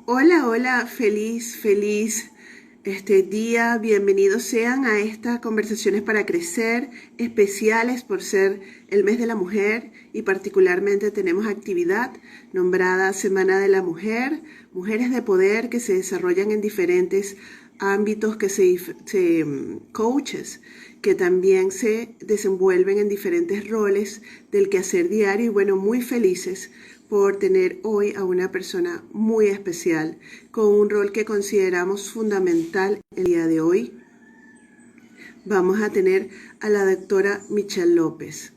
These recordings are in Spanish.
Hola, hola, feliz este día. Bienvenidos sean a estas conversaciones para crecer, especiales por ser el mes de la mujer y particularmente tenemos actividad nombrada Semana de la Mujer, mujeres de poder que se desarrollan en diferentes ámbitos, coaches que también se desenvuelven en diferentes roles del quehacer diario y bueno, muy felices por tener hoy a una persona muy especial con un rol que consideramos fundamental el día de hoy. Vamos a tener a la doctora Michelle López.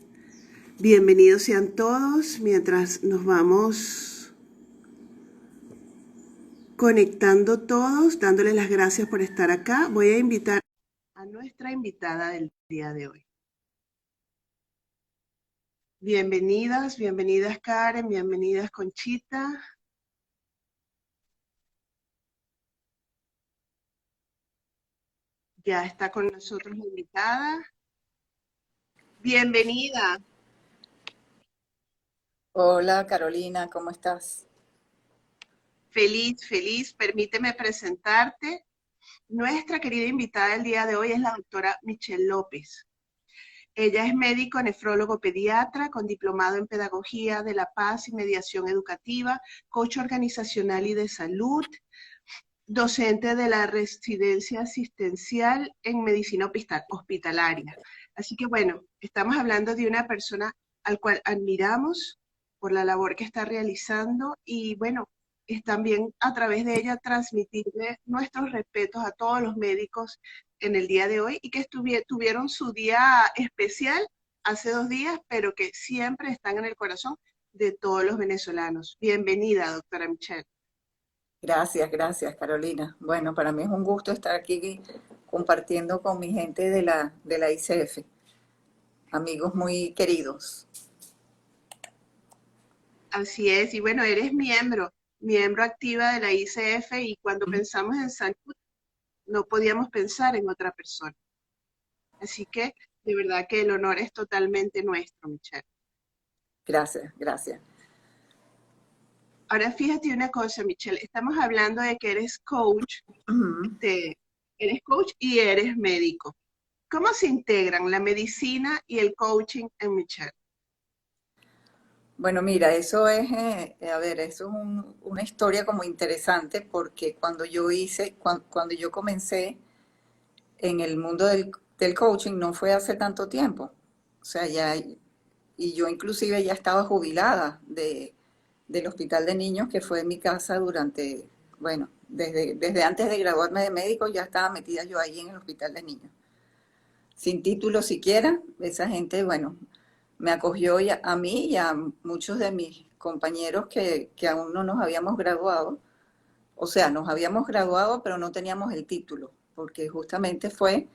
Bienvenidos sean todos mientras nos vamos conectando todos, dándoles las gracias por estar acá. Voy a invitar a nuestra invitada del día de hoy. Bienvenidas Karen, bienvenidas Conchita. Ya está con nosotros la invitada. Bienvenida. Hola Carolina, ¿cómo estás? Feliz. Permíteme presentarte. Nuestra querida invitada del día de hoy es la doctora Michelle López. Ella es médico nefrólogo pediatra con diplomado en Pedagogía de la Paz y Mediación Educativa, coach organizacional y de salud, docente de la residencia asistencial en medicina hospitalaria. Así que bueno, estamos hablando de una persona al cual admiramos por la labor que está realizando y bueno, es también a través de ella transmitirle nuestros respetos a todos los médicos en el día de hoy y que tuvieron su día especial hace 2 días, pero que siempre están en el corazón de todos los venezolanos. Bienvenida, doctora Michelle. Gracias Carolina. Bueno, para mí es un gusto estar aquí compartiendo con mi gente de la ICF, amigos muy queridos. Así es, y bueno, eres miembro activa de la ICF y cuando pensamos en salud no podíamos pensar en otra persona. Así que de verdad que el honor es totalmente nuestro, Michelle. Gracias. Ahora fíjate una cosa, Michelle, estamos hablando de que Ujú. este, eres coach y eres médico. ¿Cómo se integran la medicina y el coaching en Michelle? Bueno, mira, eso es, eso es una historia como interesante porque cuando yo comencé en el mundo del coaching no fue hace tanto tiempo. O sea, y yo inclusive ya estaba jubilada del hospital de niños que fue en mi casa durante, bueno, desde antes de graduarme de médico ya estaba metida yo ahí en el hospital de niños. Sin título siquiera, esa gente, bueno, me acogió a mí y a muchos de mis compañeros que aún no nos habíamos graduado. O sea, nos habíamos graduado, pero no teníamos el título, porque justamente fue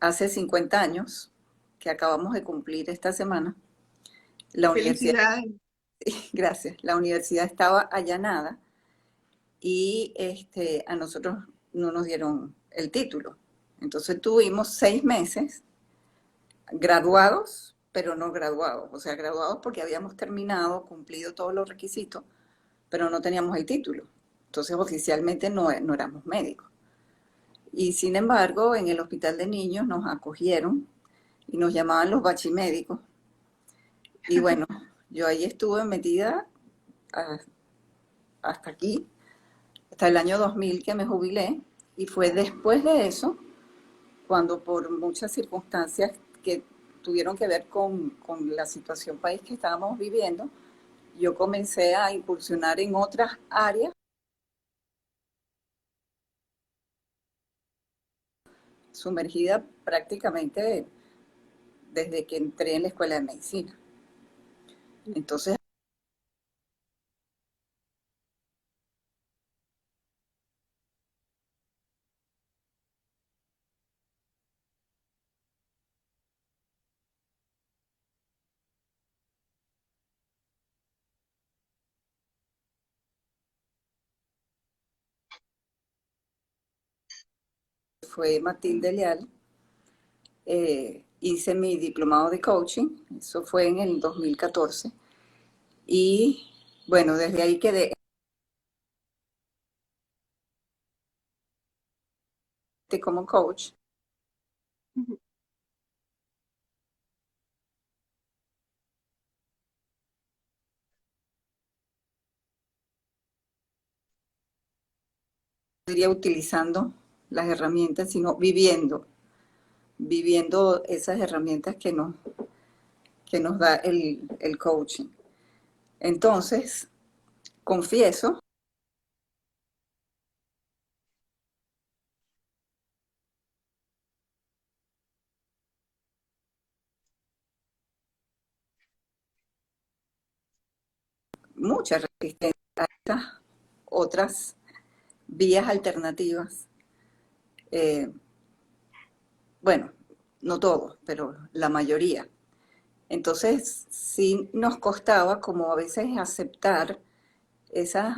hace 50 años que acabamos de cumplir esta semana. La universidad, Felicidades. gracias, la universidad estaba allanada y a nosotros no nos dieron el título. Entonces tuvimos 6 meses graduados, pero no graduados. O sea, graduados porque habíamos terminado, cumplido todos los requisitos, pero no teníamos el título. Entonces oficialmente no éramos médicos. Y sin embargo, en el hospital de niños nos acogieron y nos llamaban los bachimédicos. Y bueno, yo ahí estuve metida a- hasta aquí, hasta el año 2000 que me jubilé. Y fue después de eso, cuando por muchas circunstancias que tuvieron que ver con la situación país que estábamos viviendo, yo comencé a incursionar en otras áreas, sumergida prácticamente desde que entré en la escuela de medicina. Entonces fue Matilde Leal, hice mi diplomado de coaching, eso fue en el 2014, y bueno, desde ahí quedé como coach. Ujú. Diría utilizando las herramientas, sino viviendo esas herramientas que nos da el coaching. Entonces, confieso, mucha resistencia a estas otras vías alternativas. Eh, bueno, no todos, pero la mayoría. Entonces, sí nos costaba como a veces aceptar esas,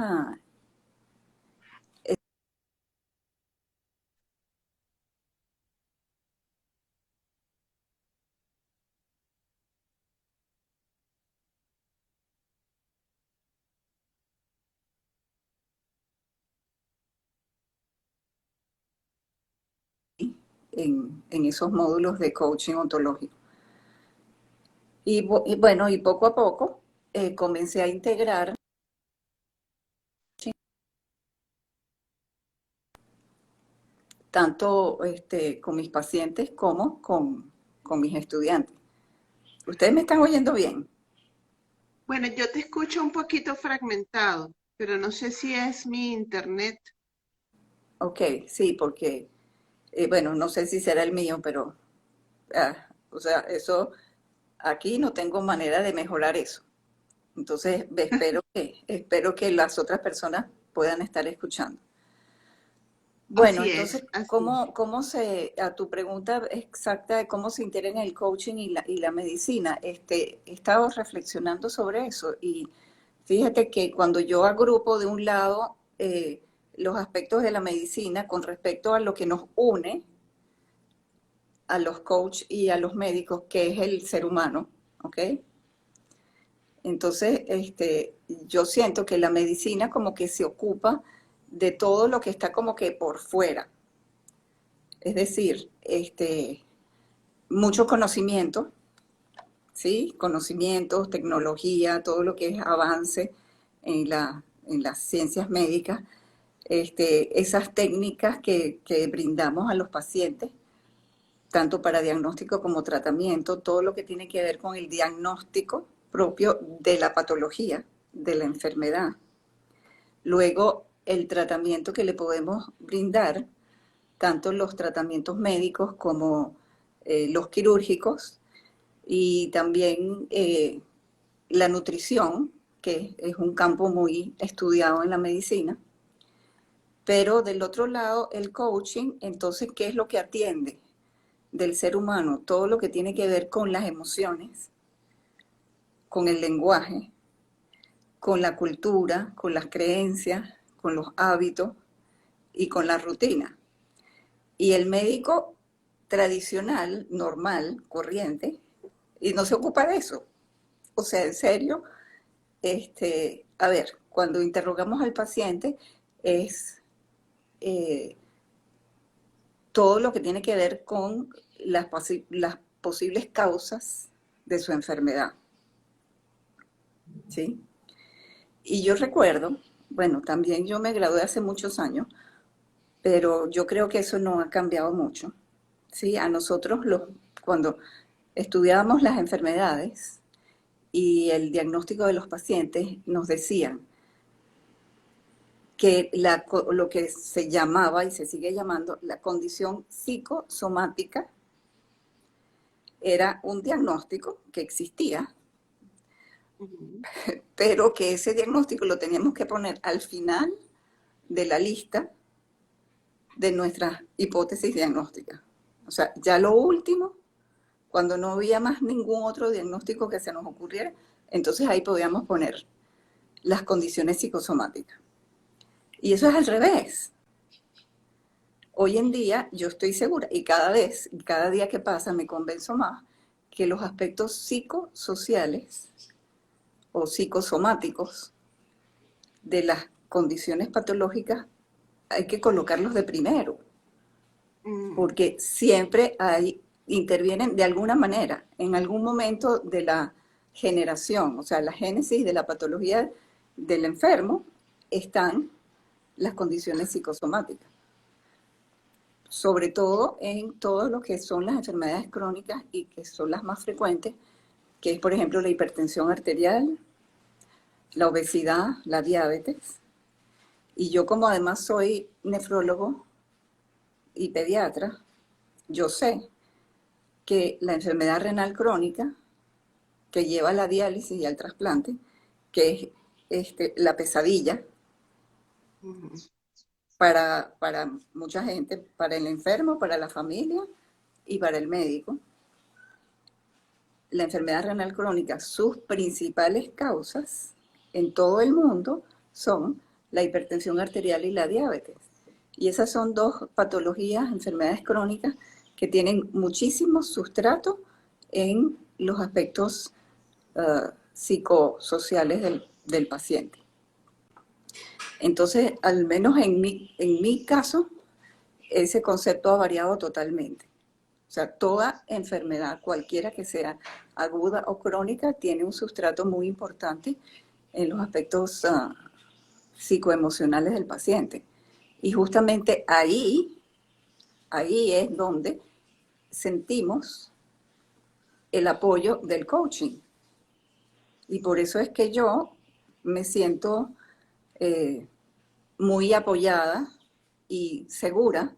en esos módulos de coaching ontológico. Y bueno, y poco a poco comencé a integrar tanto con mis pacientes como con mis estudiantes. ¿Ustedes me están oyendo bien? Bueno, yo te escucho un poquito fragmentado, pero no sé si es mi internet. Ok, sí, porque, bueno, no sé si será el mío, pero, o sea, eso, aquí no tengo manera de mejorar eso. Entonces, espero que las otras personas puedan estar escuchando. Bueno, Así es, entonces, así es. a tu pregunta exacta de cómo se integran el coaching y la medicina, he estado reflexionando sobre eso y fíjate que cuando yo agrupo de un lado los aspectos de la medicina con respecto a lo que nos une a los coaches y a los médicos, que es el ser humano, ¿ok? Entonces, yo siento que la medicina como que se ocupa de todo lo que está como que por fuera. Es decir, mucho conocimiento, ¿sí? Conocimientos, tecnología, todo lo que es avance en las ciencias médicas, esas técnicas que brindamos a los pacientes, tanto para diagnóstico como tratamiento, todo lo que tiene que ver con el diagnóstico propio de la patología, de la enfermedad. Luego, el tratamiento que le podemos brindar, tanto los tratamientos médicos como los quirúrgicos, y también la nutrición, que es un campo muy estudiado en la medicina. Pero del otro lado, el coaching, entonces, ¿qué es lo que atiende del ser humano? Todo lo que tiene que ver con las emociones, con el lenguaje, con la cultura, con las creencias, con los hábitos y con la rutina. Y el médico tradicional, normal, corriente, y no se ocupa de eso. O sea, en serio, a ver, cuando interrogamos al paciente es eh, todo lo que tiene que ver con las posibles causas de su enfermedad, ¿sí? Y yo recuerdo, bueno, también yo me gradué hace muchos años, pero yo creo que eso no ha cambiado mucho, ¿sí? A nosotros cuando estudiábamos las enfermedades y el diagnóstico de los pacientes, nos decían que lo que se llamaba y se sigue llamando la condición psicosomática era un diagnóstico que existía, Ujú. pero que ese diagnóstico lo teníamos que poner al final de la lista de nuestras hipótesis diagnósticas. O sea, ya lo último, cuando no había más ningún otro diagnóstico que se nos ocurriera, entonces ahí podíamos poner las condiciones psicosomáticas. Y eso es al revés. Hoy en día yo estoy segura, y cada día que pasa me convenzo más, que los aspectos psicosociales o psicosomáticos de las condiciones patológicas hay que colocarlos de primero. Mm, porque siempre intervienen de alguna manera, en algún momento de la generación, o sea, la génesis de la patología del enfermo, están las condiciones psicosomáticas, sobre todo en todo lo que son las enfermedades crónicas y que son las más frecuentes, que es, por ejemplo, la hipertensión arterial, la obesidad, la diabetes. Y yo como además soy nefrólogo y pediatra, yo sé que la enfermedad renal crónica que lleva a la diálisis y al trasplante, que es la pesadilla ujú. para mucha gente, para el enfermo, para la familia y para el médico. La enfermedad renal crónica, sus principales causas en todo el mundo son la hipertensión arterial y la diabetes. Y esas son dos patologías, enfermedades crónicas, que tienen muchísimo sustrato en los aspectos psicosociales del paciente. Entonces, al menos en mi caso, ese concepto ha variado totalmente. O sea, toda enfermedad, cualquiera que sea aguda o crónica, tiene un sustrato muy importante en los aspectos psicoemocionales del paciente. Y justamente ahí es donde sentimos el apoyo del coaching. Y por eso es que yo me siento eh, muy apoyada y segura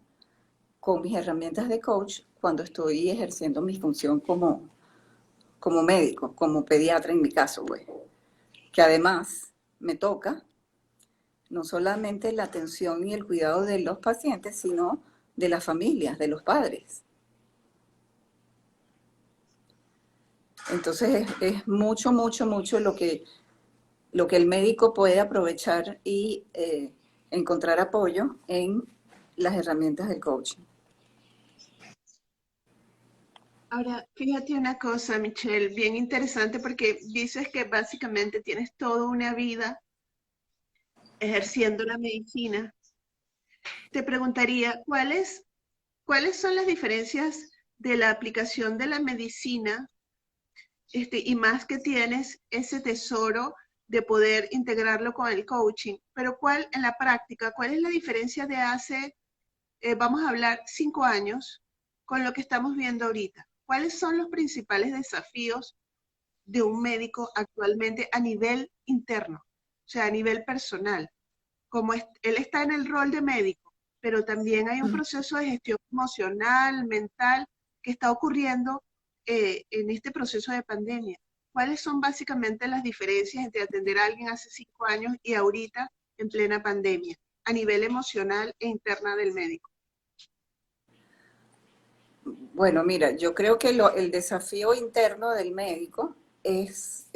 con mis herramientas de coach cuando estoy ejerciendo mi función como médico, como pediatra en mi caso, pues. Que además me toca no solamente la atención y el cuidado de los pacientes, sino de las familias, de los padres. Entonces es mucho, mucho, mucho lo que el médico puede aprovechar y encontrar apoyo en las herramientas del coaching. Ahora, fíjate una cosa, Michelle, bien interesante porque dices que básicamente tienes toda una vida ejerciendo la medicina. Te preguntaría, ¿cuáles son las diferencias de la aplicación de la medicina, y más que tienes ese tesoro de poder integrarlo con el coaching? Pero en la práctica, ¿cuál es la diferencia de hace, vamos a hablar, 5 años con lo que estamos viendo ahorita? ¿Cuáles son los principales desafíos de un médico actualmente a nivel interno, o sea, a nivel personal? Él está en el rol de médico, pero también hay un proceso de gestión emocional, mental, que está ocurriendo en este proceso de pandemia. ¿Cuáles son básicamente las diferencias entre atender a alguien hace 5 años y ahorita en plena pandemia, a nivel emocional e interna del médico? Bueno, mira, yo creo que el desafío interno del médico es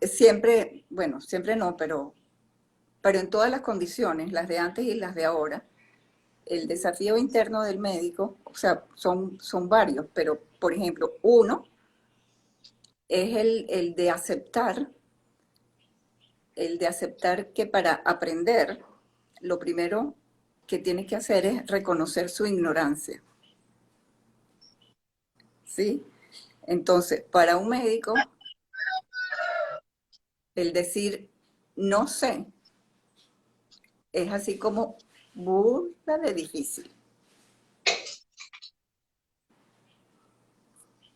siempre, bueno, siempre no, pero en todas las condiciones, las de antes y las de ahora, el desafío interno del médico, o sea, son varios, pero por ejemplo, uno es el de aceptar que para aprender, lo primero que tiene que hacer es reconocer su ignorancia, ¿sí? Entonces, para un médico, el decir no sé es así como burda de difícil.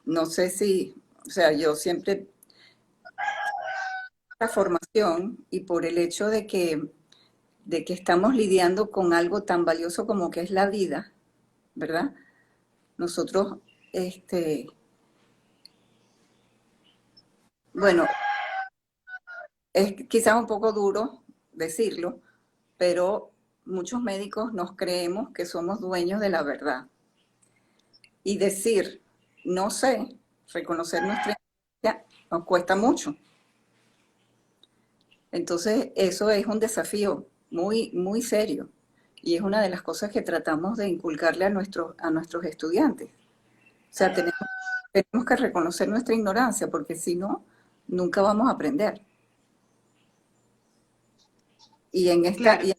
No sé si, o sea, yo siempre la formación y por el hecho de que estamos lidiando con algo tan valioso como que es la vida, ¿verdad? Nosotros, este, bueno, es quizás un poco duro decirlo, pero muchos médicos nos creemos que somos dueños de la verdad. Y decir, no sé, reconocer nuestra ignorancia, nos cuesta mucho. Entonces, eso es un desafío muy, muy serio. Y es una de las cosas que tratamos de inculcarle a nuestros estudiantes. O sea, tenemos que reconocer nuestra ignorancia, porque si no, nunca vamos a aprender. Y en esta, Claro, y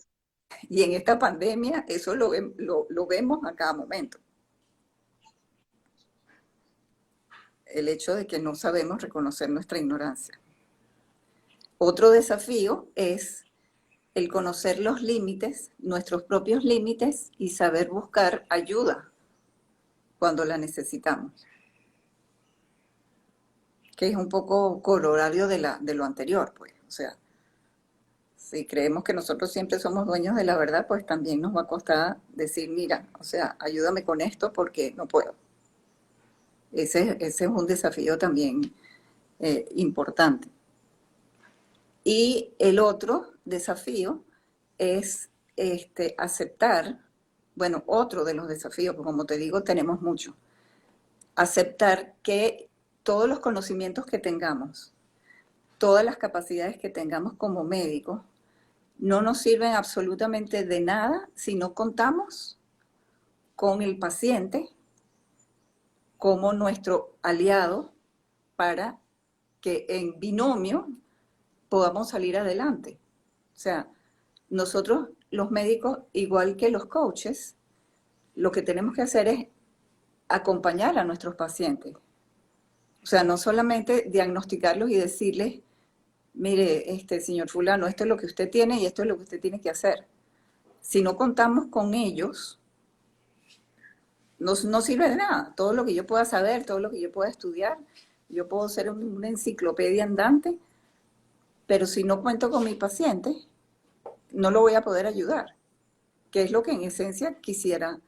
Y en esta pandemia eso lo vemos a cada momento. El hecho de que no sabemos reconocer nuestra ignorancia. Otro desafío es el conocer los límites, nuestros propios límites, y saber buscar ayuda cuando la necesitamos, que es un poco corolario de lo anterior, pues. O sea, si creemos que nosotros siempre somos dueños de la verdad, pues también nos va a costar decir, mira, o sea, ayúdame con esto porque no puedo. Ese es un desafío también importante. Y el otro desafío es aceptar, bueno, otro de los desafíos, porque como te digo, tenemos mucho, aceptar que todos los conocimientos que tengamos, todas las capacidades que tengamos como médicos, no nos sirven absolutamente de nada si no contamos con el paciente como nuestro aliado para que en binomio podamos salir adelante. O sea, nosotros los médicos, igual que los coaches, lo que tenemos que hacer es acompañar a nuestros pacientes. O sea, no solamente diagnosticarlos y decirles, mire, señor fulano, esto es lo que usted tiene y esto es lo que usted tiene que hacer. Si no contamos con ellos, no sirve de nada. Todo lo que yo pueda saber, todo lo que yo pueda estudiar, yo puedo ser una enciclopedia andante, pero si no cuento con mi paciente, no lo voy a poder ayudar, que es lo que en esencia quisiera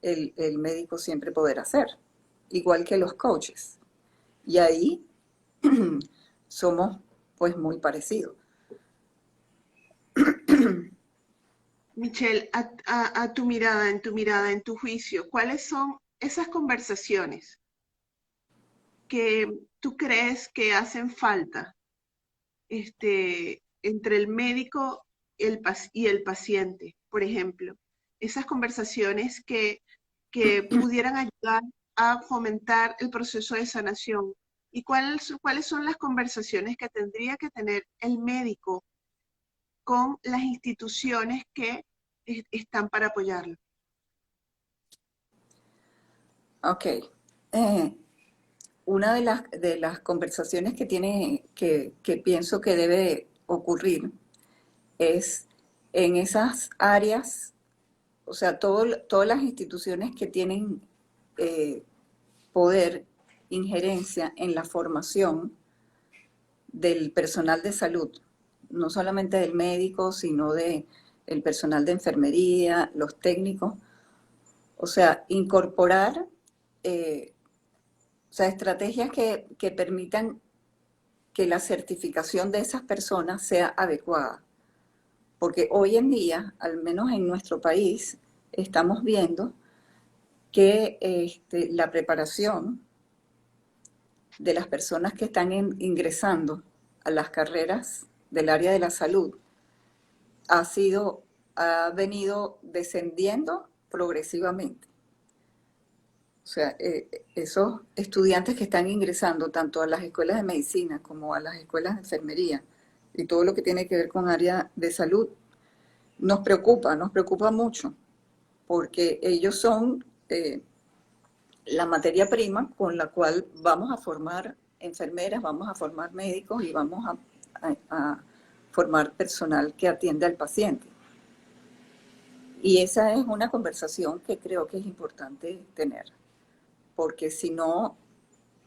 el médico siempre poder hacer, igual que los coaches. Y ahí somos pues muy parecidos. Michelle, a tu mirada, en tu juicio, ¿cuáles son esas conversaciones que tú crees que hacen falta entre el médico y el paciente, por ejemplo? Esas conversaciones que pudieran ayudar a fomentar el proceso de sanación. ¿Y cuáles son las conversaciones que tendría que tener el médico con las instituciones que están para apoyarlo? Ok. Una de las conversaciones que pienso que debe ocurrir es en esas áreas, o sea, todas las instituciones que tienen poder, injerencia en la formación del personal de salud, no solamente del médico, sino de el personal de enfermería, los técnicos, o sea, incorporar o sea, estrategias que permitan que la certificación de esas personas sea adecuada. Porque hoy en día, al menos en nuestro país, estamos viendo que la preparación de las personas que están ingresando a las carreras del área de la salud ha venido descendiendo progresivamente. O sea, esos estudiantes que están ingresando tanto a las escuelas de medicina como a las escuelas de enfermería y todo lo que tiene que ver con área de salud, nos preocupa mucho, porque ellos son la materia prima con la cual vamos a formar enfermeras, vamos a formar médicos y vamos a formar personal que atiende al paciente. Y esa es una conversación que creo que es importante tener, porque si no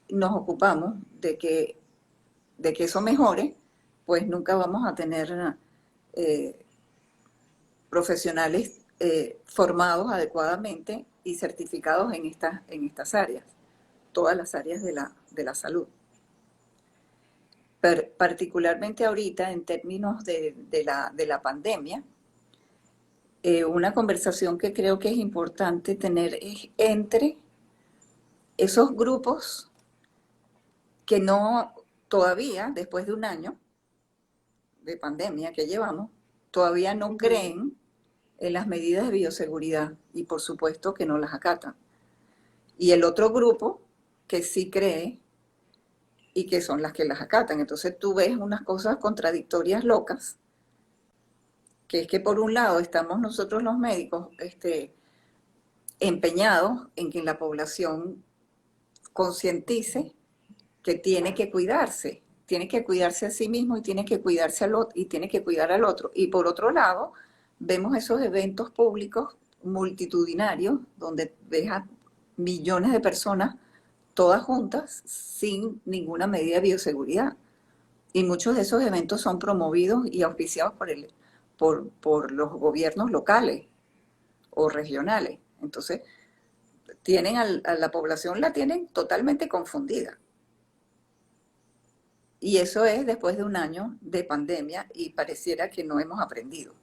nos ocupamos de que eso mejore, pues nunca vamos a tener profesionales formados adecuadamente y certificados en estas áreas, todas las áreas de la salud. Particularmente ahorita, en términos de la pandemia, una conversación que creo que es importante tener es entre esos grupos que no, todavía, después de un año de pandemia que llevamos, todavía no creen en las medidas de bioseguridad y por supuesto que no las acatan. Y el otro grupo que sí cree y que son las que las acatan. Entonces tú ves unas cosas contradictorias locas que es que por un lado estamos nosotros los médicos empeñados en que la población concientice que tiene que cuidarse a sí mismo y tiene que cuidarse al otro y tiene que cuidar al otro. Y por otro lado, vemos esos eventos públicos multitudinarios donde ves a millones de personas todas juntas sin ninguna medida de bioseguridad. Y muchos de esos eventos son promovidos y auspiciados por los gobiernos locales o regionales. Entonces, tienen a la población la tienen totalmente confundida. Y eso es después de un año de pandemia y pareciera que no hemos aprendido.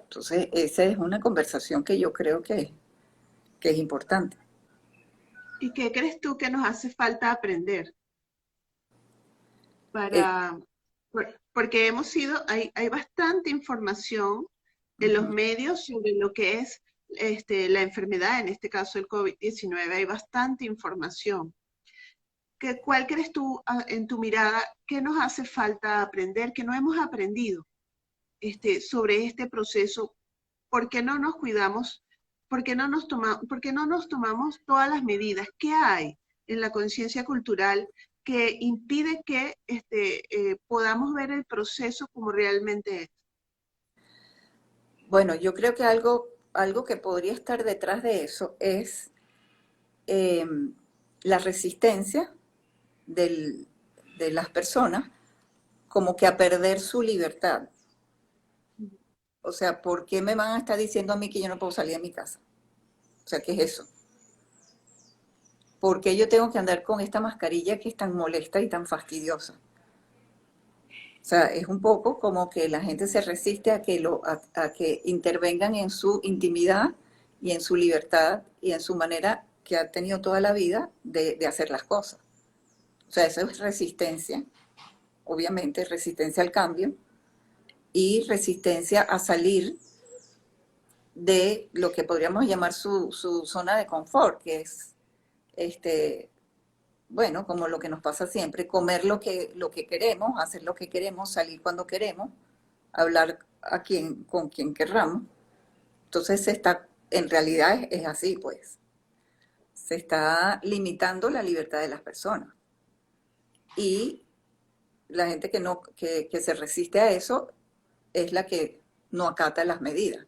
Entonces, esa es una conversación que yo creo que es importante. ¿Y qué crees tú que nos hace falta aprender Eh, para, porque hay bastante información en los Ujú. medios sobre lo que es la enfermedad, en este caso el COVID-19, hay bastante información. ¿Cuál crees tú, en tu mirada, qué nos hace falta aprender, que no hemos aprendido sobre este proceso? ¿Por qué no nos cuidamos? ¿Por qué no nos tomamos todas las medidas? ¿Qué hay en la conciencia cultural que impide que podamos ver el proceso como realmente es? Bueno, yo creo que algo que podría estar detrás de eso es eh, la resistencia del- de las personas como que a perder su libertad. O sea, ¿por qué me van a estar diciendo a mí que yo no puedo salir de mi casa? O sea, ¿qué es eso? ¿Por qué yo tengo que andar con esta mascarilla que es tan molesta y tan fastidiosa? O sea, es un poco como que la gente se resiste a que intervengan en su intimidad y en su libertad y en su manera que ha tenido toda la vida de hacer las cosas. O sea, eso es resistencia, obviamente, resistencia al cambio y resistencia a salir de lo que podríamos llamar su zona de confort, que es este, bueno, como lo que nos pasa siempre, comer lo que queremos, hacer lo que queremos, salir cuando queremos, hablar con quien querramos. Entonces en realidad es así, pues. Se está limitando la libertad de las personas. Y la gente que se resiste a eso es la que no acata las medidas.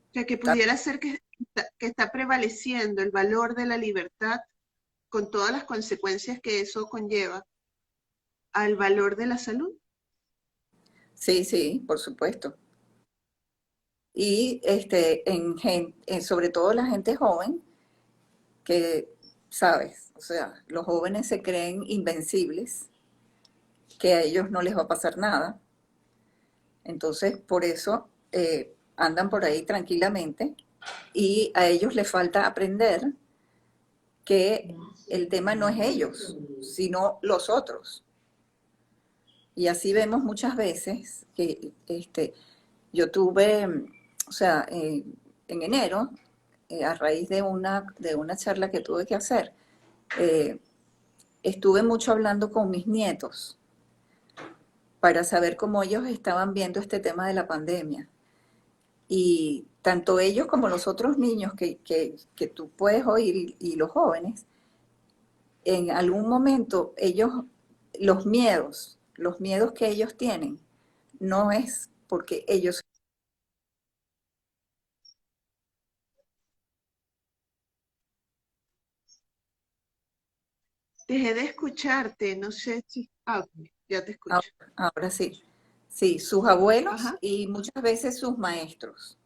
O sea, que pudiera ser que está prevaleciendo el valor de la libertad con todas las consecuencias que eso conlleva al valor de la salud. Sí, sí, por supuesto. Y sobre todo la gente joven, que, ¿sabes? O sea, los jóvenes se creen invencibles, que a ellos no les va a pasar nada. Entonces, por eso andan por ahí tranquilamente y a ellos les falta aprender que el tema no es ellos, sino los otros. Y así vemos muchas veces que yo tuve, o sea, en enero, a raíz de una charla que tuve que hacer, eh, estuve mucho hablando con mis nietos para saber cómo ellos estaban viendo este tema de la pandemia. Y tanto ellos como los otros niños que tú puedes oír y los jóvenes, en algún momento los miedos que ellos tienen, no es porque ellos... Dejé de escucharte, no sé si... Ah, ok, ya te Ahora, escucho. ahora sí, sí, sus abuelos Ajá. y muchas veces sus maestros,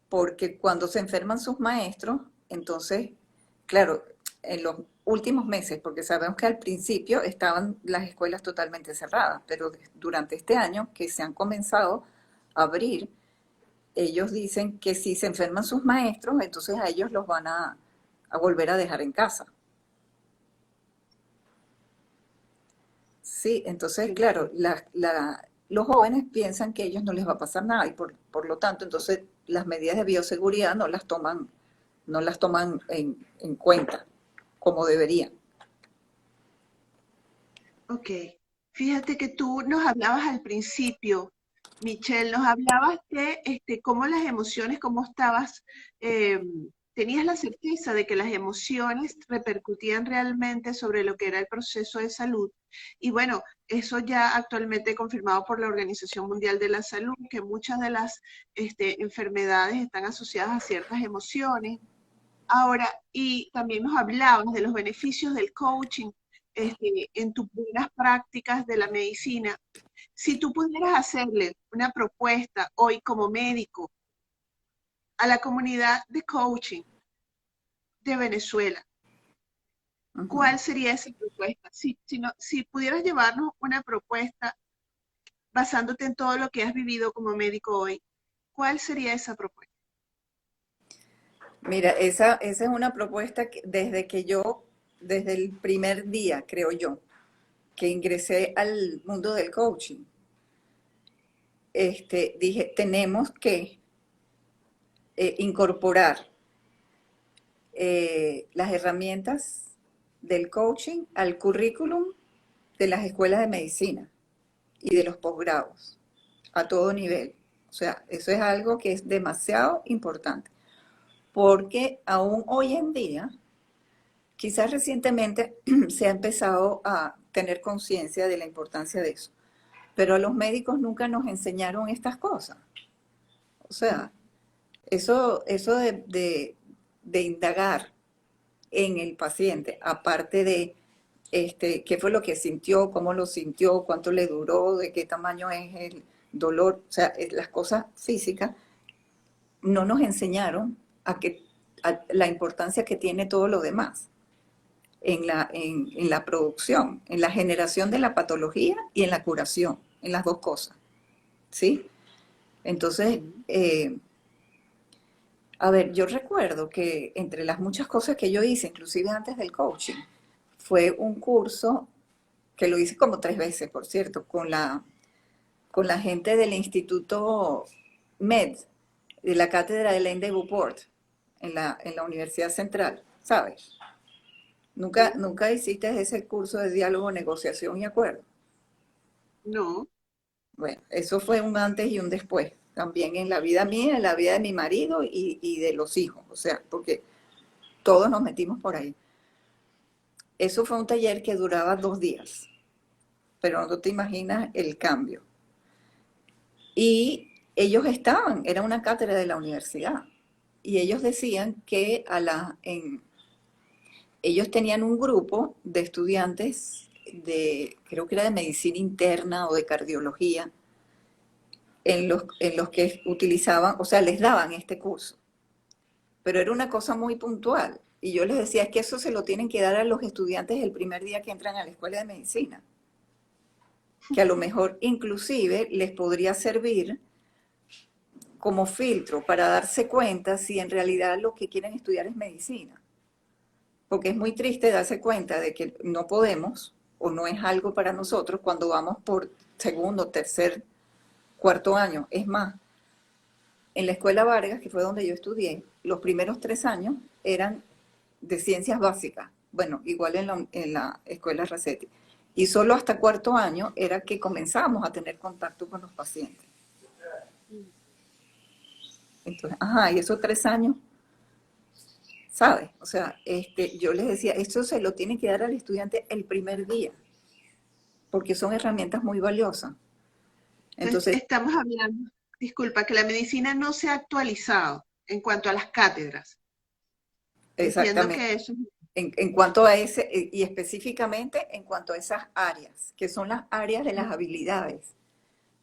porque cuando se enferman sus maestros, entonces, claro, en los últimos meses, porque sabemos que al principio estaban las escuelas totalmente cerradas, pero durante este año que se han comenzado a abrir, ellos dicen que si se enferman sus maestros, entonces a ellos los van a volver a dejar en casa. Sí, entonces, Ok. claro, los jóvenes piensan que a ellos no les va a pasar nada y por lo tanto, entonces las medidas de bioseguridad no las toman en cuenta como deberían. Ok. Fíjate que tú nos hablabas al principio, Michelle, nos hablabas de cómo las emociones, cómo estabas, eh, tenías la certeza de que las emociones repercutían realmente sobre lo que era el proceso de salud. Y bueno, eso ya actualmente confirmado por la Organización Mundial de la Salud, que muchas de las enfermedades están asociadas a ciertas emociones. Ahora, y también nos hablabas de los beneficios del coaching en tus buenas prácticas de la medicina. Si tú pudieras hacerle una propuesta hoy como médico a la comunidad de coaching de Venezuela, Ujú. ¿cuál sería esa propuesta? Si pudieras llevarnos una propuesta basándote en todo lo que has vivido como médico hoy, ¿cuál sería esa propuesta? Mira, esa es una propuesta que desde el primer día, creo yo, que ingresé al mundo del coaching, dije, tenemos que incorporar las herramientas del coaching al currículum de las escuelas de medicina y de los posgrados, a todo nivel. O sea, eso es algo que es demasiado importante, porque aún hoy en día, quizás recientemente se ha empezado a tener conciencia de la importancia de eso, pero a los médicos nunca nos enseñaron estas cosas. O sea, eso de indagar en el paciente, aparte de qué fue lo que sintió, cómo lo sintió, cuánto le duró, de qué tamaño es el dolor, o sea, las cosas físicas, no nos enseñaron a la importancia que tiene todo lo demás en la producción, en la generación de la patología y en la curación, en las dos cosas, ¿sí? Entonces, Mm. a ver, yo recuerdo que entre las muchas cosas que yo hice, inclusive antes del coaching, fue un curso que lo hice como 3 veces, por cierto, con la gente del Instituto MED, de la cátedra de Elaine de Beauport, en la Universidad Central, ¿sabes? ¿Sí? Nunca hiciste ese curso de diálogo, negociación y acuerdo. No. Bueno, eso fue un antes y un después, también en la vida mía, en la vida de mi marido y de los hijos, o sea, porque todos nos metimos por ahí. Eso fue un taller que duraba 2 días, pero no te imaginas el cambio. Y ellos era una cátedra de la universidad, y ellos decían que ellos tenían un grupo de estudiantes creo que era de medicina interna o de cardiología, en los que utilizaban, o sea, les daban este curso, pero era una cosa muy puntual. Y yo les decía, es que eso se lo tienen que dar a los estudiantes el primer día que entran a la escuela de medicina, que a lo mejor inclusive les podría servir como filtro para darse cuenta si en realidad lo que quieren estudiar es medicina. Porque es muy triste darse cuenta de que no podemos o no es algo para nosotros cuando vamos por segundo, tercer, cuarto año. Es más, en la escuela Vargas, que fue donde yo estudié, los primeros 3 años eran de ciencias básicas. Bueno, igual en la escuela Racetti. Y solo hasta cuarto año era que comenzábamos a tener contacto con los pacientes. Mm. Entonces, ajá, y esos 3 años, ¿sabes? O sea, yo les decía, esto se lo tiene que dar al estudiante el primer día, porque son herramientas muy valiosas. Entonces, Entonces, estamos hablando, disculpa, que la medicina no se ha actualizado en cuanto a las cátedras. Entiendo exactamente. que eso, En cuanto a ese, y específicamente en cuanto a esas áreas, que son las áreas de las habilidades.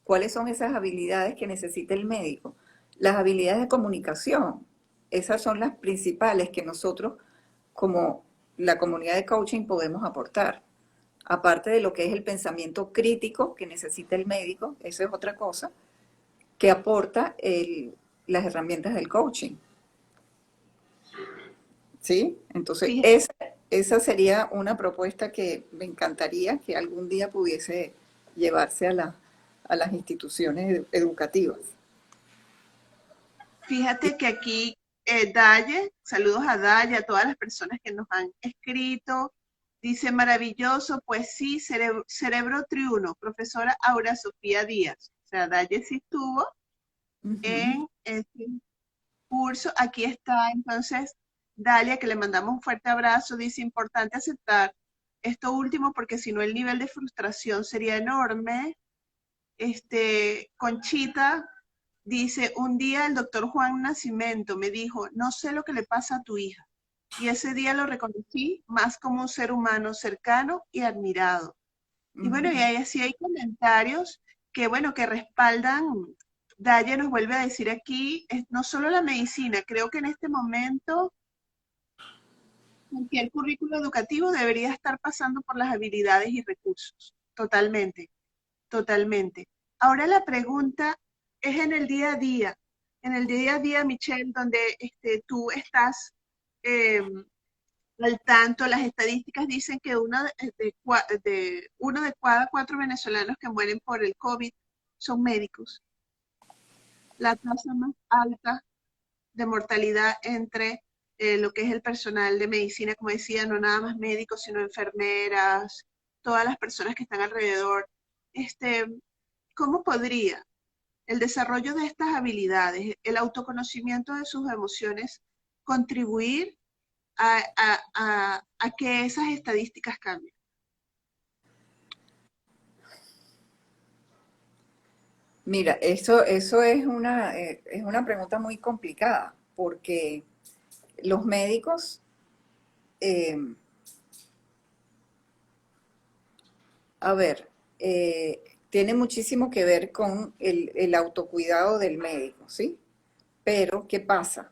¿Cuáles son esas habilidades que necesita el médico? Las habilidades de comunicación. Esas son las principales que nosotros, como la comunidad de coaching, podemos aportar. Aparte de lo que es el pensamiento crítico que necesita el médico, eso es otra cosa, que aporta las herramientas del coaching. ¿Sí? Entonces, fíjate, esa sería una propuesta que me encantaría que algún día pudiese llevarse a las instituciones educativas. fíjate que aquí Daye, saludos a Daye, a todas las personas que nos han escrito, Dice, maravilloso, pues sí, cerebro triuno, profesora Aura Sofía Díaz. O sea, Daye sí estuvo Ujú. en este curso. Aquí está, entonces, Dalia, que le mandamos un fuerte abrazo, dice, importante aceptar esto último porque si no el nivel de frustración sería enorme. Conchita dice, un día el doctor Juan Nacimento me dijo, no sé lo que le pasa a tu hija. Y ese día lo reconocí más como un ser humano cercano y admirado. Y bueno, y Ujú. ahí sí hay comentarios que, bueno, que respaldan. Daya nos vuelve a decir aquí, no solo la medicina, creo que en este momento cualquier currículo educativo debería estar pasando por las habilidades y recursos. Totalmente, totalmente. Ahora la pregunta es en el día a día. En el día a día, Michelle, donde tú estás eh, al tanto, las estadísticas dicen que uno de cada cuatro venezolanos que mueren por el COVID son médicos. La tasa más alta de mortalidad entre lo que es el personal de medicina, como decía, no nada más médicos, sino enfermeras, todas las personas que están alrededor. Este, ¿Cómo podría el desarrollo de estas habilidades, el autoconocimiento de sus emociones, contribuir a que esas estadísticas cambien? Mira, eso es una pregunta muy complicada, porque los médicos, eh, a ver, tiene muchísimo que ver con el autocuidado del médico, ¿sí? Pero, ¿qué pasa?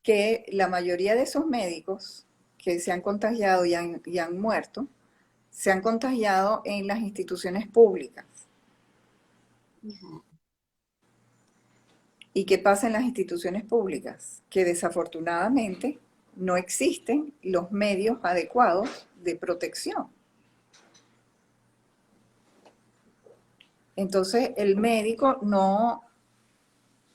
Que la mayoría de esos médicos que se han contagiado y han muerto, se han contagiado en las instituciones públicas. Ujú. ¿Y qué pasa en las instituciones públicas? Que desafortunadamente no existen los medios adecuados de protección. Entonces el médico no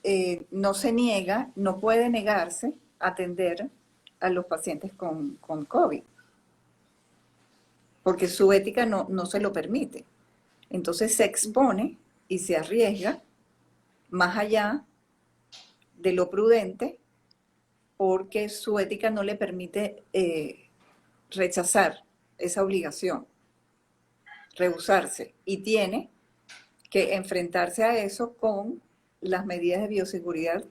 se niega, no puede negarse a atender a los pacientes con COVID, porque su ética no se lo permite. Entonces se expone y se arriesga más allá de lo prudente porque su ética no le permite rechazar esa obligación, rehusarse, y tiene que enfrentarse a eso con las medidas de bioseguridad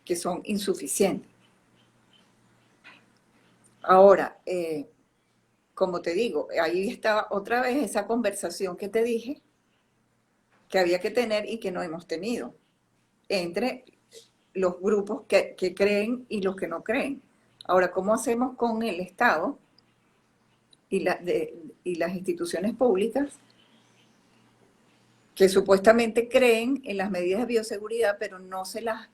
que son insuficientes. Ahora, como te digo, ahí está otra vez esa conversación que te dije que había que tener y que no hemos tenido entre los grupos que creen y los que no creen. Ahora, ¿cómo hacemos con el Estado y las instituciones públicas que supuestamente creen en las medidas de bioseguridad, pero no se las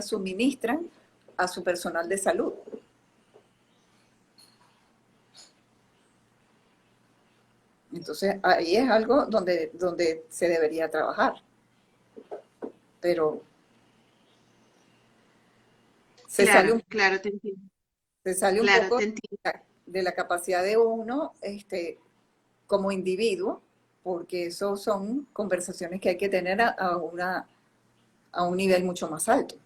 suministran a su personal de salud? Entonces, ahí es algo donde se debería trabajar, pero se sale Claro, un, claro, te entiendo. se sale un Claro, poco te entiendo. de la capacidad de uno, como individuo, porque eso son conversaciones que hay que tener a un nivel mucho más alto.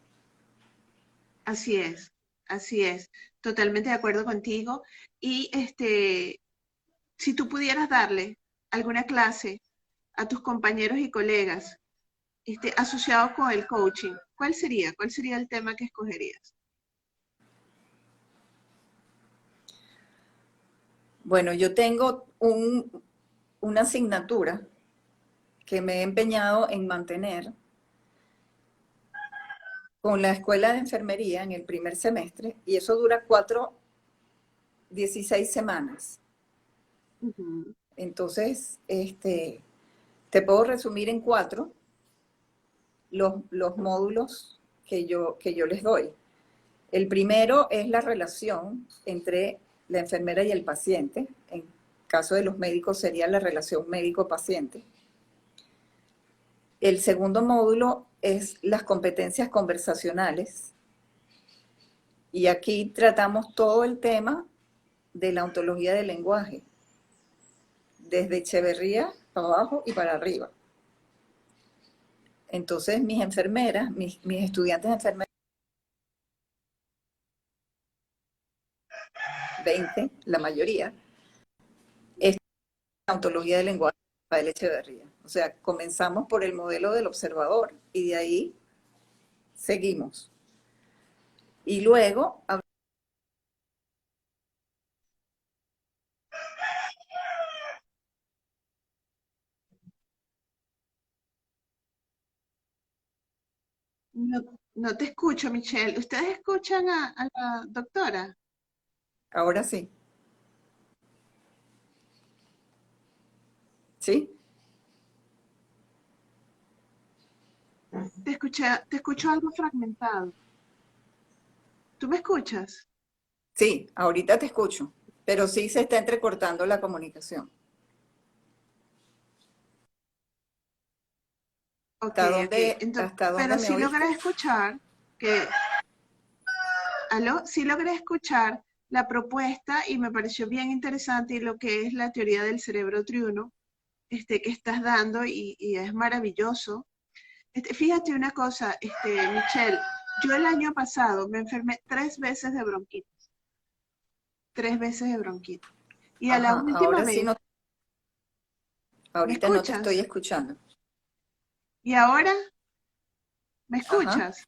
Así es, así es. Totalmente de acuerdo contigo. Y si tú pudieras darle alguna clase a tus compañeros y colegas asociados con el coaching, ¿cuál sería? ¿Cuál sería el tema que escogerías? Bueno, yo tengo una asignatura que me he empeñado en mantener con la escuela de enfermería en el primer semestre, y eso dura 16 semanas. Ujú. Entonces, te puedo resumir en cuatro los módulos que yo les doy. El primero es la relación entre la enfermera y el paciente. En caso de los médicos sería la relación médico-paciente. El segundo módulo es las competencias conversacionales. Y aquí tratamos todo el tema de la ontología del lenguaje, desde Echeverría para abajo y para arriba. Entonces mis enfermeras, mis estudiantes de enfermería, 20, la mayoría, es la ontología del lenguaje de Rafael Echeverría. O sea, comenzamos por el modelo del observador y de ahí seguimos. Y luego No, no te escucho, Michelle. ¿Ustedes escuchan a la doctora? ahora sí, ¿sí? Te escucho algo fragmentado. ¿Tú me escuchas? Sí, ahorita te escucho, pero sí se está entrecortando la comunicación. Ok, ¿Hasta ok. dónde, Entonces, hasta dónde pero me sí oíste? logré escuchar que, ¿aló? Sí logré escuchar la propuesta y me pareció bien interesante y lo que es la teoría del cerebro triuno, que estás dando y es maravilloso. Fíjate una cosa, Michelle, yo el año pasado me enfermé 3 veces de bronquitis, 3 veces de bronquitis. Y a la Ajá, última ahora sí vez, no, ¿me ahorita no te estoy escuchas? escuchando. Y ahora, ¿me Ajá, escuchas?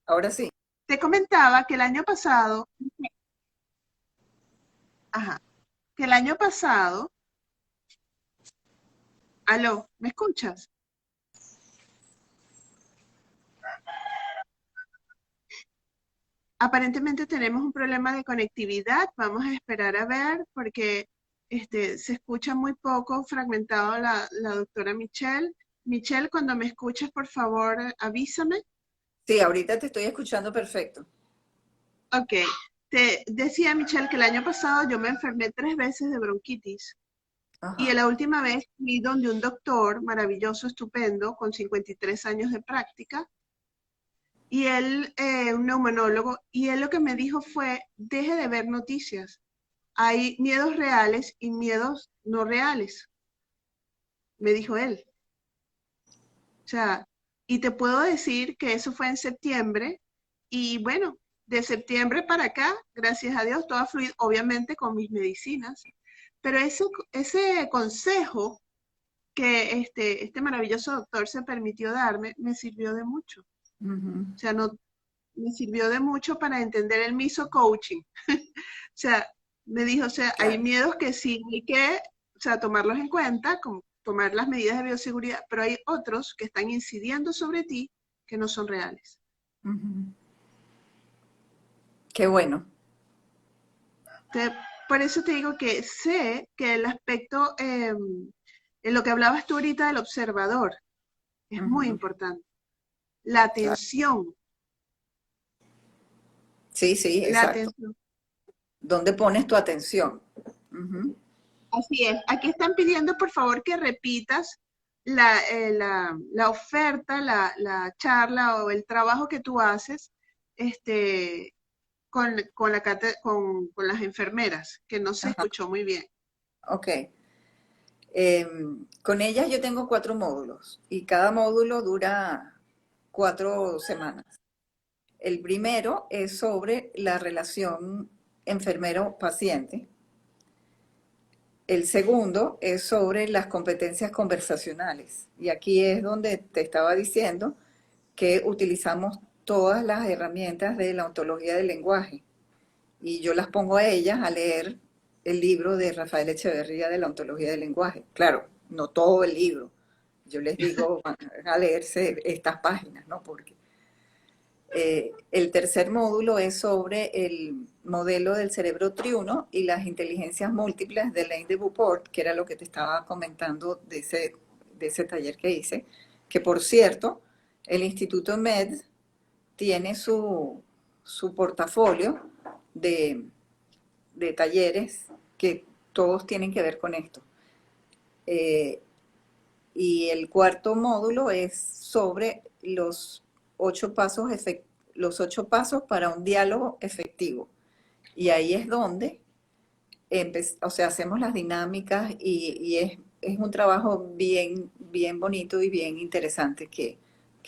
ahora sí. Te comentaba que el año pasado, ajá, que el año pasado, aló, ¿me escuchas? Aparentemente tenemos un problema de conectividad, vamos a esperar a ver porque se escucha muy poco fragmentado la doctora Michelle. Michelle, cuando me escuches, por favor, avísame. Sí, ahorita te estoy escuchando perfecto. Ok, te decía Michelle que el año pasado yo me enfermé 3 veces de bronquitis y Ajá, la última vez fui donde un doctor maravilloso, estupendo, con 53 años de práctica, y él, un neumonólogo, y él lo que me dijo fue, deje de ver noticias. Hay miedos reales y miedos no reales, me dijo él. O sea, y te puedo decir que eso fue en septiembre, y bueno, de septiembre para acá, gracias a Dios, todo ha fluido, obviamente con mis medicinas, pero ese consejo que este maravilloso doctor se permitió darme, me sirvió de mucho. ujú, O sea, no, me sirvió de mucho para entender el miso coaching. O sea, me dijo, o sea, hay claro. miedos que sí hay que, o sea, tomarlos en cuenta, como tomar las medidas de bioseguridad, pero hay otros que están incidiendo sobre ti que no son reales. Ujú. Qué bueno. Entonces, por eso te digo que sé que el aspecto, en lo que hablabas tú ahorita del observador, es muy Ujú, importante. La claro. atención, Sí, sí, la exacto. atención. ¿Dónde pones tu atención? Ujú, Así es. Aquí están pidiendo, por favor, que repitas la oferta, la charla o el trabajo que tú haces con las enfermeras, que no se ajá, escuchó muy bien. ok. Con ellas yo tengo 4 módulos y cada módulo dura 4 semanas. El primero es sobre la relación enfermero-paciente. El segundo es sobre las competencias conversacionales. Y aquí es donde te estaba diciendo que utilizamos todas las herramientas de la ontología del lenguaje. Y yo las pongo a ellas a leer el libro de Rafael Echeverría de la ontología del lenguaje. Claro, no todo el libro. Yo les digo van a leerse estas páginas, ¿no? Porque el tercer módulo es sobre el modelo del cerebro triuno y las inteligencias múltiples de Lane de Beauport, que era lo que te estaba comentando de ese taller que hice, que por cierto, el Instituto MED tiene su portafolio de, de talleres que todos tienen que ver con esto. Eh, y el cuarto módulo es sobre los 8 pasos para un diálogo efectivo. Y ahí es donde o sea, hacemos las dinámicas y es un trabajo bien, bien bonito y bien interesante que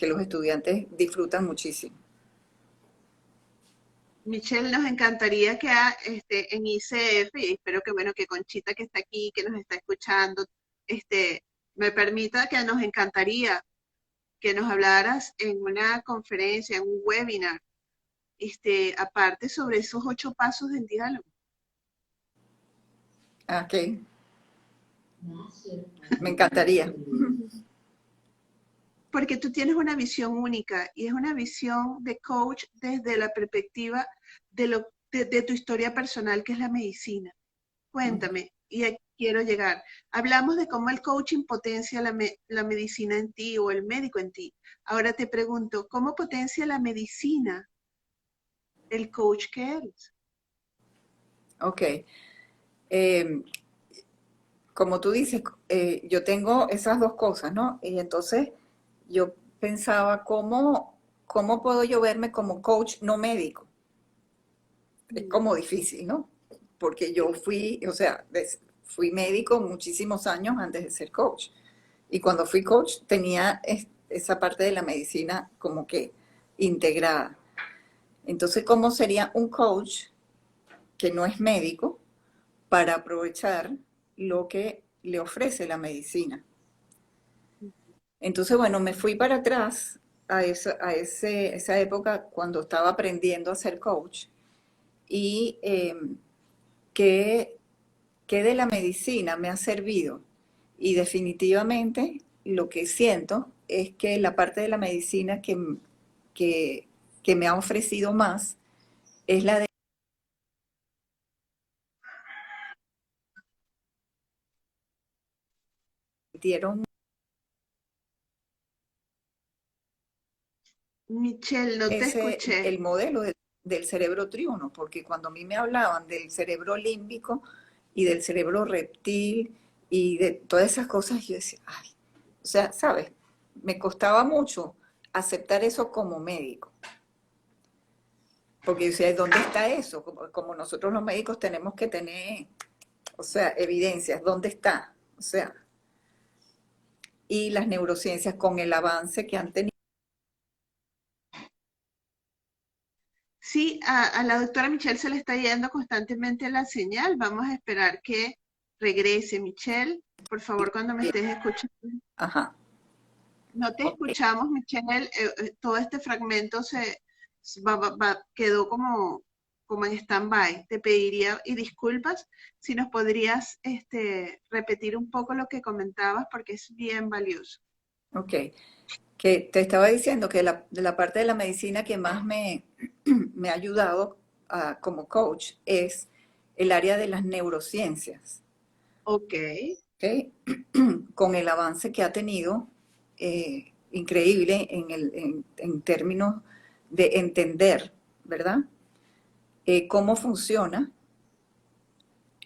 los estudiantes disfrutan muchísimo. Michelle, nos encantaría que en ICF, y espero que bueno, que Conchita que está aquí, que nos está escuchando, me permita que nos encantaría que nos hablaras en una conferencia, en un webinar, aparte sobre esos 8 pasos del diálogo. Ok, me encantaría. Porque tú tienes una visión única y es una visión de coach desde la perspectiva de tu historia personal, que es la medicina. Cuéntame, y aquí quiero llegar. Hablamos de cómo el coaching potencia la medicina en ti o el médico en ti. Ahora te pregunto, ¿cómo potencia la medicina el coach que eres? Ok. Eh, Como tú dices, yo tengo esas dos cosas, ¿no? Y entonces yo pensaba, ¿cómo puedo yo verme como coach no médico? Es como difícil, ¿no? Porque yo fui, o sea, fui médico muchísimos años antes de ser coach. Y cuando fui coach tenía esa parte de la medicina como que integrada. Entonces, ¿cómo sería un coach que no es médico para aprovechar lo que le ofrece la medicina? Entonces, bueno, me fui para atrás esa época cuando estaba aprendiendo a ser coach y qué, qué de la medicina me ha servido. Y definitivamente lo que siento es que la parte de la medicina que, que me ha ofrecido más es la de dieron Michelle, no te escuché. el modelo del cerebro triuno, porque cuando a mí me hablaban del cerebro límbico y del cerebro reptil y de todas esas cosas, yo decía, ay, o sea, ¿sabes? Me costaba mucho aceptar eso como médico, porque yo decía, ¿dónde está eso? Como nosotros los médicos tenemos que tener, o sea, evidencias, ¿dónde está? O sea, y las neurociencias con el avance que han tenido. Sí, a la doctora Michelle se le está yendo constantemente la señal. Vamos a esperar que regrese. Michelle, por favor, cuando me estés escuchando. Ajá, No te ok. escuchamos, Michelle. Todo este fragmento quedó como en stand-by. Te pediría y disculpas si nos podrías repetir un poco lo que comentabas porque es bien valioso. Ok, que te estaba diciendo que de la parte de la medicina que más me ha ayudado como coach es el área de las neurociencias, Ok. ¿ok? Con el avance que ha tenido, increíble en términos de entender, ¿verdad? Cómo funciona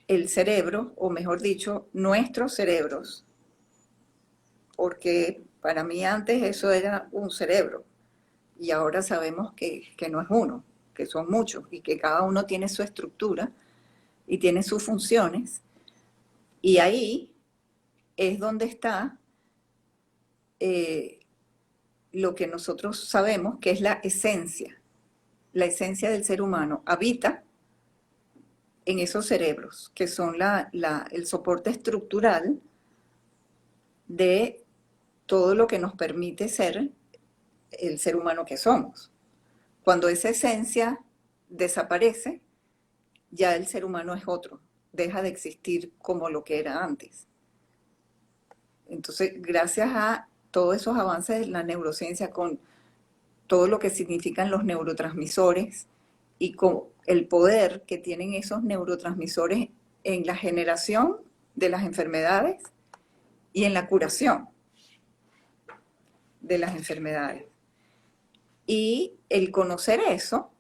el cerebro, o mejor dicho, nuestros cerebros, porque para mí antes eso era un cerebro y ahora sabemos que no es uno, que son muchos y que cada uno tiene su estructura y tiene sus funciones y ahí es donde está eh, lo que nosotros sabemos que es la esencia del ser humano habita en esos cerebros, que son el soporte estructural de todo lo que nos permite ser el ser humano que somos. Cuando esa esencia desaparece, ya el ser humano es otro, deja de existir como lo que era antes. Entonces, gracias a todos esos avances de la neurociencia con todo lo que significan los neurotransmisores y con el poder que tienen esos neurotransmisores en la generación de las enfermedades y en la curación de las enfermedades. Y el conocer eso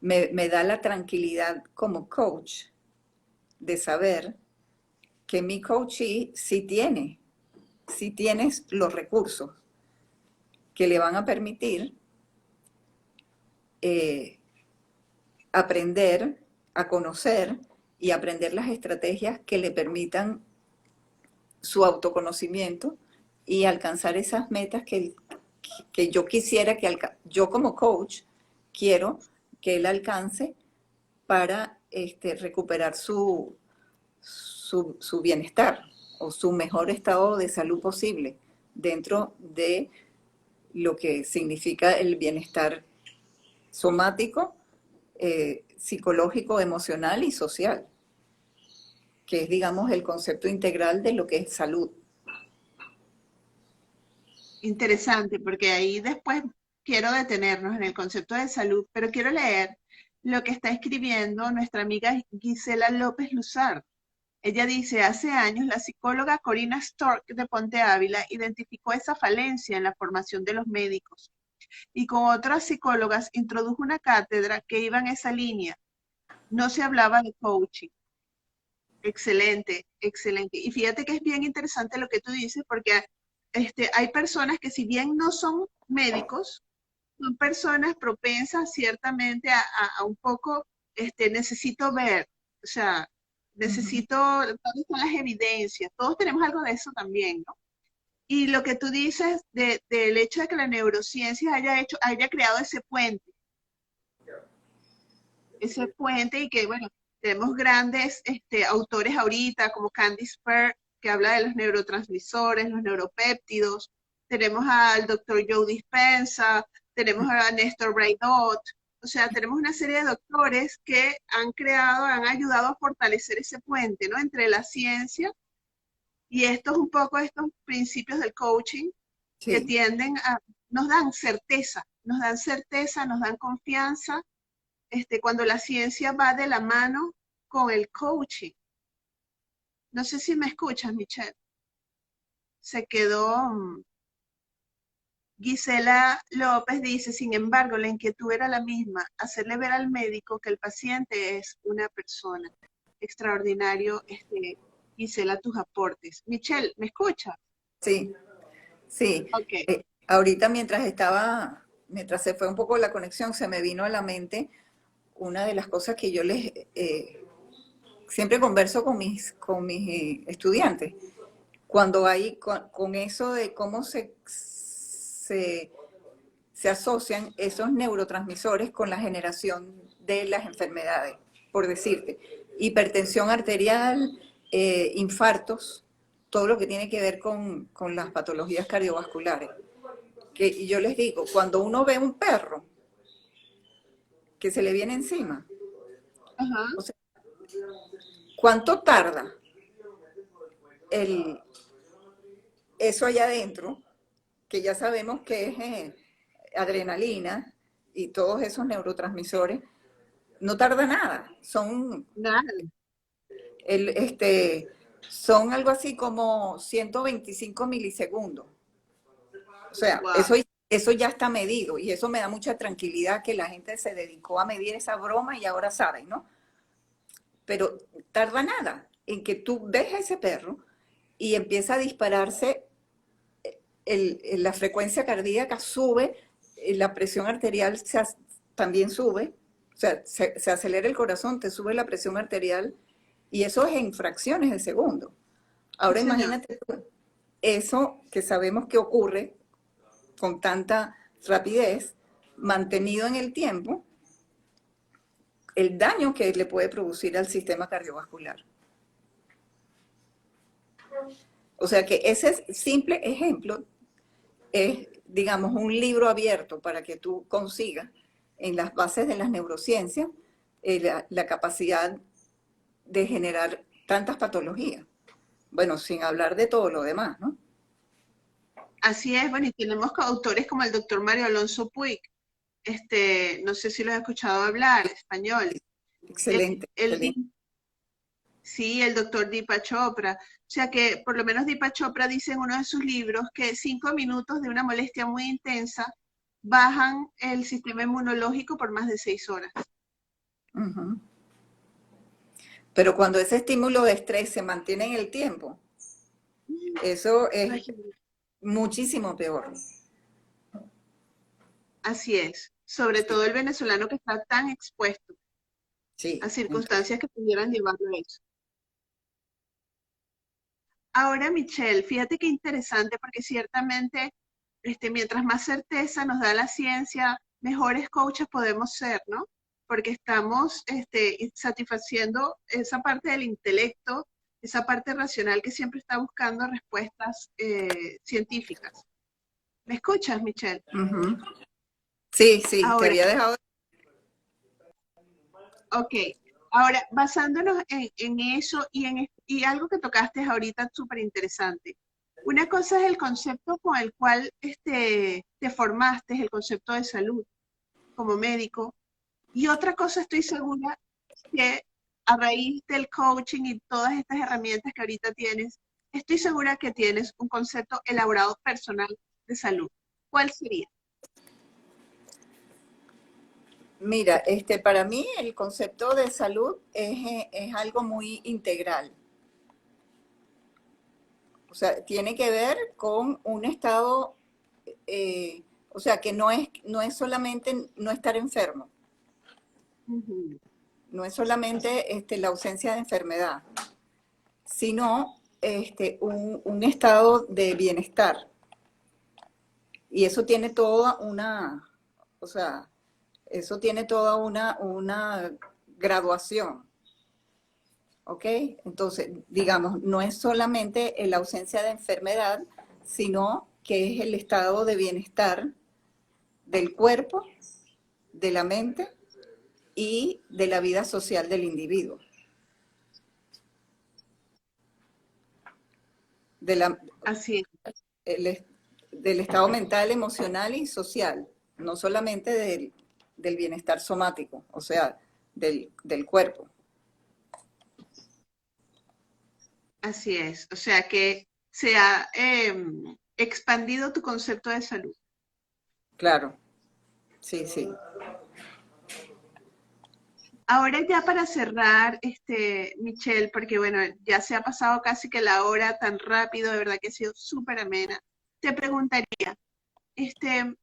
me da la tranquilidad como coach de saber que mi coachee sí tienes los recursos que le van a permitir eh, aprender a conocer y aprender las estrategias que le permitan su autoconocimiento y alcanzar esas metas que yo quisiera yo como coach quiero que él alcance para recuperar su bienestar o su mejor estado de salud posible dentro de lo que significa el bienestar somático, psicológico, emocional y social, que es, digamos, el concepto integral de lo que es salud. Interesante, porque ahí después quiero detenernos en el concepto de salud, pero quiero leer lo que está escribiendo nuestra amiga Gisela López Luzar. Ella dice, hace años la psicóloga Corina Stork de Ponte Ávila identificó esa falencia en la formación de los médicos y con otras psicólogas introdujo una cátedra que iba en esa línea. No se hablaba de coaching. Excelente, excelente. Y fíjate que es bien interesante lo que tú dices porque hay personas que si bien no son médicos, son personas propensas ciertamente a un poco, necesito ver, o sea, Ujú. necesito, ¿dónde están las evidencias? Todos tenemos algo de eso también, ¿no? Y lo que tú dices del hecho de que la neurociencia haya creado ese puente y que, bueno, tenemos grandes autores ahorita como Candice Pert, que habla de los neurotransmisores, los neuropéptidos. Tenemos al doctor Joe Dispenza, tenemos a Néstor Braidot. O sea, tenemos una serie de doctores que han ayudado a fortalecer ese puente, ¿no? Entre la ciencia y un poco estos principios del coaching que Sí, nos dan certeza, nos dan confianza cuando la ciencia va de la mano con el coaching. No sé si me escuchas, Michelle. Se quedó. Gisela López dice, sin embargo, la inquietud era la misma, hacerle ver al médico que el paciente es una persona. Extraordinario, Gisela, tus aportes. Michelle, ¿me escuchas? sí, sí. Ok. Ahorita mientras se fue un poco la conexión, se me vino a la mente una de las cosas que yo siempre converso con mis estudiantes, cuando hay con eso de cómo se asocian esos neurotransmisores con la generación de las enfermedades, por decirte, hipertensión arterial, infartos, todo lo que tiene que ver con las patologías cardiovasculares. Y yo les digo, cuando uno ve un perro que se le viene encima, Ajá. o sea, ¿cuánto tarda el, eso allá adentro, que ya sabemos que es adrenalina y todos esos neurotransmisores? No tarda nada, Nada. el, este, son algo así como 125 milisegundos. O sea, Wow. eso ya está medido y eso me da mucha tranquilidad que la gente se dedicó a medir esa broma y ahora saben, ¿no? Pero tarda nada en que tú ves a ese perro y empieza a dispararse, la frecuencia cardíaca sube, la presión arterial también sube, o sea, se acelera el corazón, te sube la presión arterial y eso es en fracciones de segundo. Sí, Ahora señor. imagínate tú, eso que sabemos que ocurre con tanta rapidez, mantenido en el tiempo, el daño que le puede producir al sistema cardiovascular. O sea que ese simple ejemplo es, digamos, un libro abierto para que tú consigas en las bases de las neurociencias la capacidad de generar tantas patologías. Bueno, sin hablar de todo lo demás, ¿no? Así es, bueno, y tenemos autores como el doctor Mario Alonso Puig, no sé si lo has escuchado hablar, español. Eh, Excelente, él, excelente. Sí, el doctor Deepak Chopra. O sea que por lo menos Deepak Chopra dice en uno de sus libros que 5 minutos de una molestia muy intensa bajan el sistema inmunológico por más de 6 horas. Uh-huh. Pero cuando ese estímulo de estrés se mantiene en el tiempo, eso es Imagínate. muchísimo peor. Así es. Sobre Sí, todo el venezolano que está tan expuesto. Sí, a circunstancias que pudieran llevarlo a eso. Ahora, Michelle, fíjate qué interesante, porque ciertamente, mientras más certeza nos da la ciencia, mejores coaches podemos ser, ¿no? Porque estamos satisfaciendo esa parte del intelecto, esa parte racional que siempre está buscando respuestas científicas. ¿Me escuchas, Michelle? ujú. Sí, sí, te Ahora, había dejado. ok. Ahora, basándonos en eso y algo que tocaste ahorita súper interesante. Una cosa es el concepto con el cual te formaste, el concepto de salud como médico, y otra cosa estoy segura que a raíz del coaching y todas estas herramientas que ahorita tienes, estoy segura que tienes un concepto elaborado personal de salud. ¿Cuál sería? Mira, para mí el concepto de salud es algo muy integral. O sea, tiene que ver con un estado, o sea, que no es solamente no estar enfermo, Ujú. no es solamente la ausencia de enfermedad, sino un estado de bienestar. Y eso tiene toda una, o sea, eso tiene toda una graduación. ¿Ok? Entonces, digamos, no es solamente la ausencia de enfermedad, sino que es el estado de bienestar del cuerpo, de la mente y de la vida social del individuo, de la, Así es. el- del estado mental, emocional y social, no solamente del bienestar somático, o sea, del cuerpo. Así es. O sea que se ha expandido tu concepto de salud. Claro, sí, sí. Ahora ya para cerrar, Michelle, porque bueno, ya se ha pasado casi que la hora tan rápido, de verdad que ha sido súper amena. Te preguntaría, este,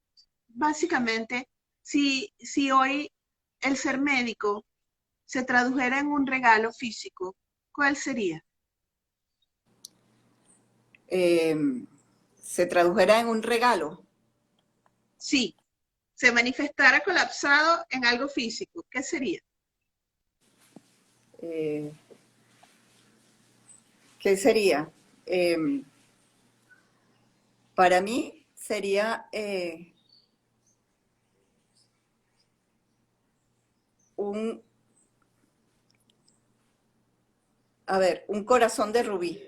básicamente, si hoy el ser médico se tradujera en un regalo físico, ¿cuál sería? Eh, Se tradujera en un regalo. Sí, se manifestara colapsado en algo físico, ¿qué sería? Eh, ¿Qué sería? Eh, para mí sería un, a ver, un corazón de rubí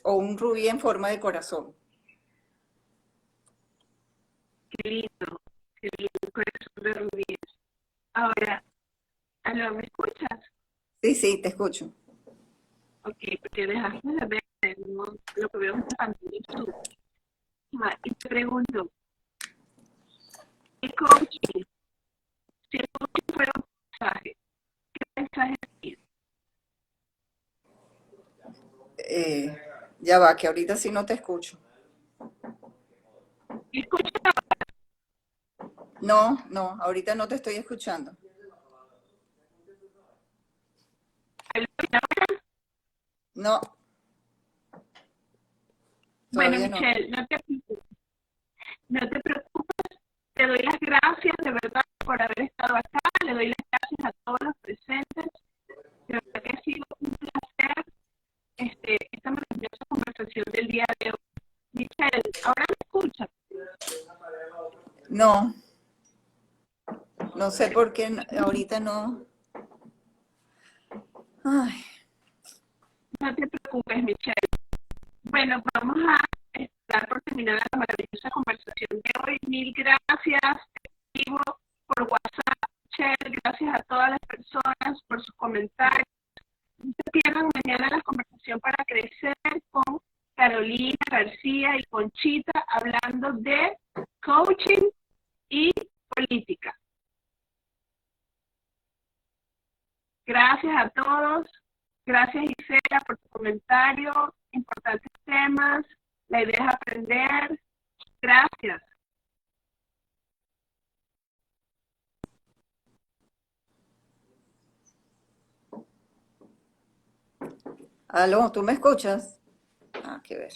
o un rubí en forma de corazón. Qué lindo, qué lindo, corazón de rubí. Ahora, ¿aló, me escuchas? Sí, sí, te escucho. Ok, porque dejaste de ver, ¿no? Lo que veo en la pantalla es tú. Y te pregunto, el coaching, si el coaching fuera un mensaje, ¿qué mensaje sería? Eh, ya va, que ahorita sí no te escucho. Escucha, No, no, ahorita no te estoy escuchando. No, bueno, todavía no. Michelle, no te preocupes, te doy las gracias de verdad por haber estado acá, le doy las gracias a todos los presentes, de verdad que ha sido un placer esta maravillosa conversación del día de hoy. Michelle, ahora me escuchas. No, no sé por qué ahorita no. Ay, No te preocupes, Michelle. Bueno, vamos a dar por terminada la maravillosa conversación de hoy. Mil gracias, escribo por WhatsApp, Michelle. Gracias a todas las personas por sus comentarios. No se pierdan mañana la conversación para crecer con Carolina García y Conchita hablando de coaching y política. Gracias a todos. Gracias, Isela, por tu comentario. Importantes temas. La idea es aprender. Gracias. Aló, ¿tú me escuchas? Ah, qué ver.